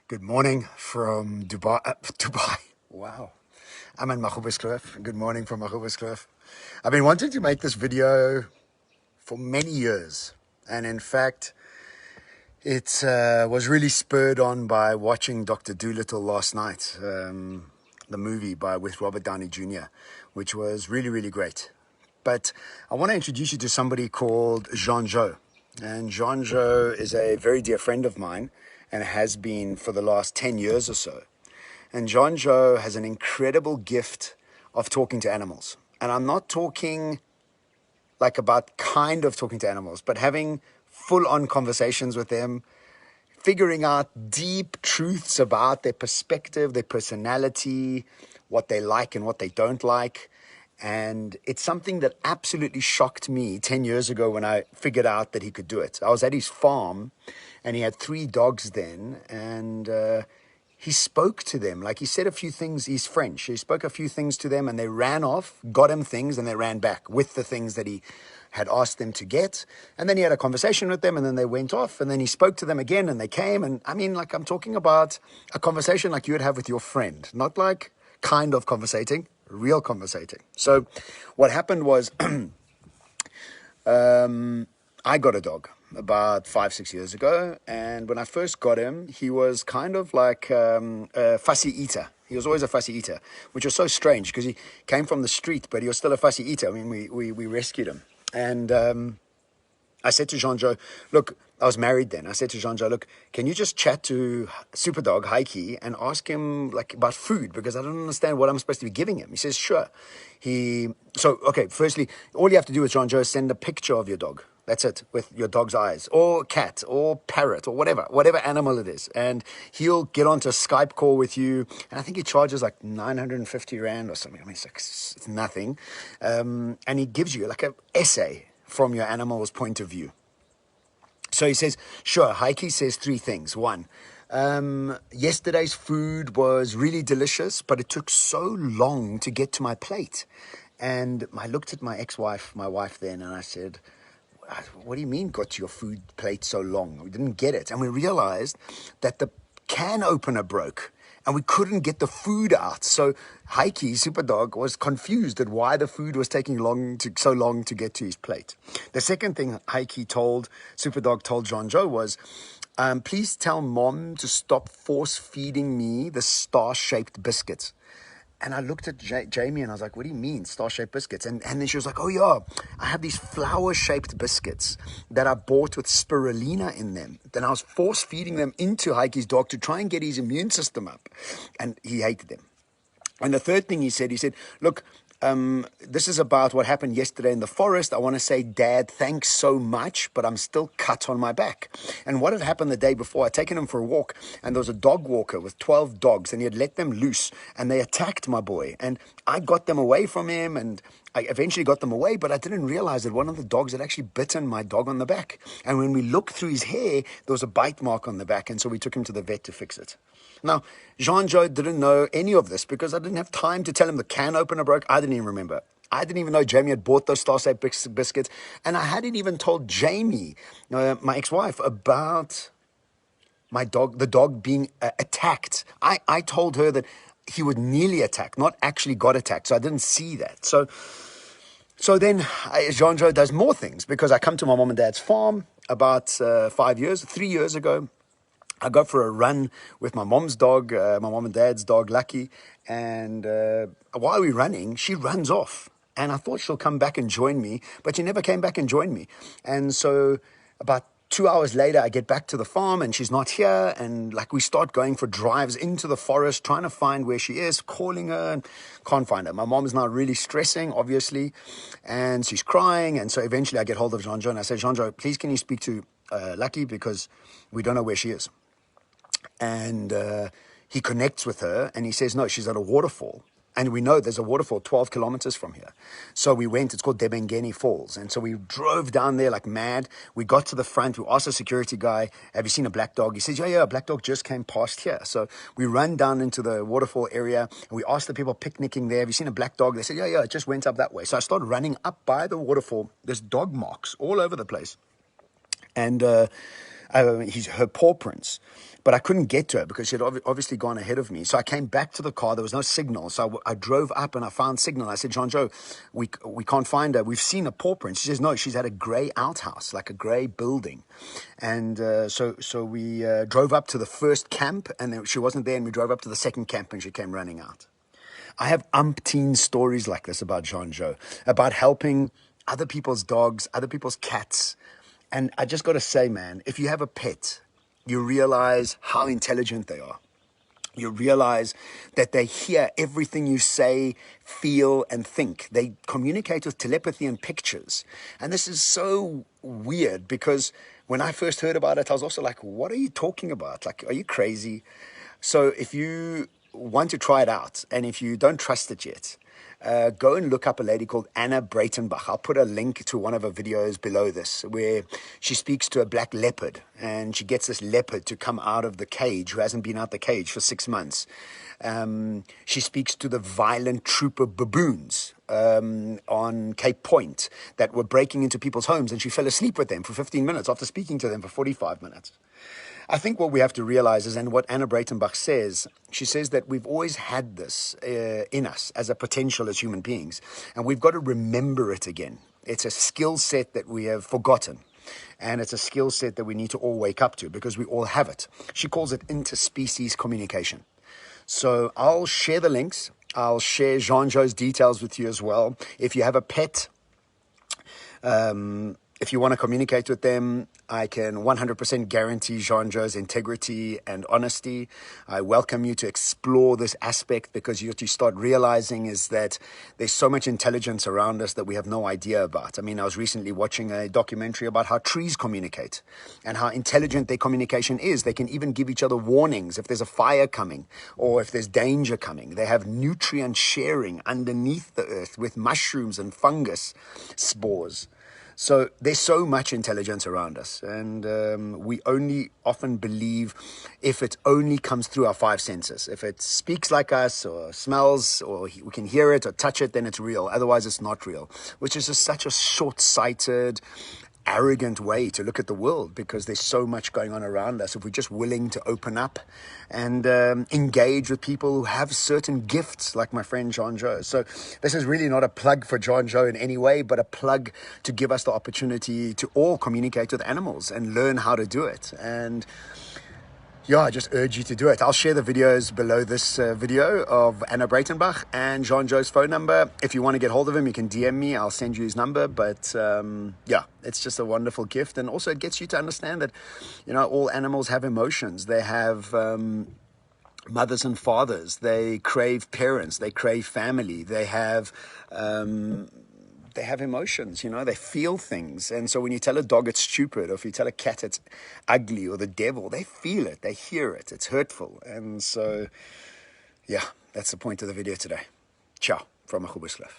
Good morning from Dubai. Dubai. Wow. I'm in Magubuskloof. Good morning from Magubuskloof. I've been wanting to make this video for many years. And in fact, it was really spurred on by watching Dr. Doolittle last night, the movie with Robert Downey Jr., which was really, really great. But I want to introduce you to somebody called Jo. And Jo is a very dear friend of mine and has been for the last 10 years or so. And Jo has an incredible gift of talking to animals. And I'm not talking like about kind of talking to animals, but having full-on conversations with them, figuring out deep truths about their perspective, their personality, what they like and what they don't like. And it's something that absolutely shocked me 10 years ago when I figured out that he could do it. I was at his farm and he had 3 dogs then, and he spoke to them. Like, he said a few things. He's French. He spoke a few things to them and they ran off, got him things, and they ran back with the things that he had asked them to get. And then he had a conversation with them and then they went off, and then he spoke to them again and they came. And I mean, like, I'm talking about a conversation like you would have with your friend, not like kind of conversating, real conversating. So what happened was I got a dog about 5-6 years ago, and when I first got him, he was kind of like a fussy eater. He was always a fussy eater, which was so strange because he came from the street, but he was still a fussy eater. I mean, we rescued him. And I said to Jo, look, I was married then. I said to Jo, look, can you just chat to Superdog, Heike, and ask him like about food, because I don't understand what I'm supposed to be giving him. He says, sure. Okay, firstly, all you have to do with Jo is send a picture of your dog. That's it, with your dog's eyes, or cat, or parrot, or whatever animal it is. And he'll get onto a Skype call with you. And I think he charges like 950 Rand or something. I mean, it's nothing. And he gives you like an essay from your animal's point of view. So he says, sure, Heike says 3 things. 1, yesterday's food was really delicious, but it took so long to get to my plate. And I looked at my ex-wife, my wife then, and I said, what do you mean got to your food plate so long? We didn't get it. And we realized that the can opener broke and we couldn't get the food out. So Heike, Superdog, was confused at why the food was taking so long to get to his plate. The second thing Heike told Jo was, please tell Mom to stop force feeding me the star-shaped biscuits. And I looked at Jamie and I was like, what do you mean, star-shaped biscuits? And then she was like, oh yeah, I have these flower-shaped biscuits that I bought with spirulina in them. Then I was force-feeding them into Heike's dog to try and get his immune system up. And he hated them. And the third thing he said, look, this is about what happened yesterday in the forest. I want to say, Dad, thanks so much, but I'm still cut on my back. And what had happened the day before, I'd taken him for a walk, and there was a dog walker with 12 dogs, and he had let them loose, and they attacked my boy. And I got them away from him, and I eventually got them away, but I didn't realize that one of the dogs had actually bitten my dog on the back. And when we looked through his hair, there was a bite mark on the back, and so we took him to the vet to fix it. Now, Jo didn't know any of this because I didn't have time to tell him the can opener broke. I didn't even remember. I didn't even know Jamie had bought those star-shaped biscuits. And I hadn't even told Jamie, my ex-wife, about my dog, the dog being attacked. I told her that he would nearly attack, not actually got attacked. So I didn't see that. So then Jo does more things, because I come to my mom and dad's farm about 3 years ago. I go for a run with my mom's dog, my mom and dad's dog, Lucky. And while we're running, she runs off. And I thought she'll come back and join me, but she never came back and joined me. And so about 2 hours later, I get back to the farm and she's not here. And like, we start going for drives into the forest, trying to find where she is, calling her, and can't find her. My mom is now really stressing, obviously, and she's crying. And so eventually I get hold of Jo and I say, Jo, please can you speak to Lucky, because we don't know where she is. And he connects with her and he says, no, she's at a waterfall. And we know there's a waterfall 12 kilometers from here. So we went, it's called Debengeni Falls. And so we drove down there like mad. We got to the front, we asked the security guy, have you seen a black dog? He says, yeah, a black dog just came past here. So we run down into the waterfall area and we asked the people picnicking there, have you seen a black dog? They said, yeah, it just went up that way. So I started running up by the waterfall. There's dog marks all over the place. And her paw prints. But I couldn't get to her because she had obviously gone ahead of me. So I came back to the car. There was no signal. So I drove up and I found signal. I said, Jo, we can't find her. We've seen a paw print. She says, no, she's at a grey outhouse, like a grey building. And so we drove up to the first camp, and then she wasn't there. And we drove up to the second camp, and she came running out. I have umpteen stories like this about Jo, about helping other people's dogs, other people's cats. And I just got to say, man, if you have a pet, you realize how intelligent they are. You realize that they hear everything you say, feel, and think. They communicate with telepathy and pictures. And this is so weird because when I first heard about it, I was also like, what are you talking about? Like, are you crazy? So if you want to try it out, and if you don't trust it yet, go and look up a lady called Anna Breitenbach. I'll put a link to one of her videos below this, where she speaks to a black leopard, and she gets this leopard to come out of the cage, who hasn't been out the cage for 6 months. She speaks to the violent troop of baboons on Cape Point that were breaking into people's homes, and she fell asleep with them for 15 minutes after speaking to them for 45 minutes. I think what we have to realize is, and what Anna Breitenbach says, she says that we've always had this in us as a potential as human beings, and we've got to remember it again. It's a skill set that we have forgotten, and it's a skill set that we need to all wake up to because we all have it. She calls it interspecies communication. So I'll share the links. I'll share Jo's details with you as well. If you have a pet, if you want to communicate with them, I can 100% guarantee Jo's integrity and honesty. I welcome you to explore this aspect, because what you start realizing is that there's so much intelligence around us that we have no idea about. I mean, I was recently watching a documentary about how trees communicate and how intelligent their communication is. They can even give each other warnings if there's a fire coming or if there's danger coming. They have nutrient sharing underneath the earth with mushrooms and fungus spores. So there's so much intelligence around us, and we only often believe if it only comes through our 5 senses. If it speaks like us or smells or we can hear it or touch it, then it's real. Otherwise, it's not real, which is just such a short-sighted, arrogant way to look at the world, because there's so much going on around us. If we're just willing to open up and engage with people who have certain gifts, like my friend Jo. So this is really not a plug for Jo in any way, but a plug to give us the opportunity to all communicate with animals and learn how to do it. And yeah, I just urge you to do it. I'll share the videos below this video of Anna Breitenbach and Jo's phone number. If you want to get hold of him, you can DM me. I'll send you his number. But yeah, it's just a wonderful gift. And also it gets you to understand that, you know, all animals have emotions. They have mothers and fathers. They crave parents. They crave family. They have emotions, you know, they feel things. And so when you tell a dog it's stupid, or if you tell a cat it's ugly or the devil, they feel it, they hear it, it's hurtful. And so, yeah, that's the point of the video today. Ciao from Agobuskloof.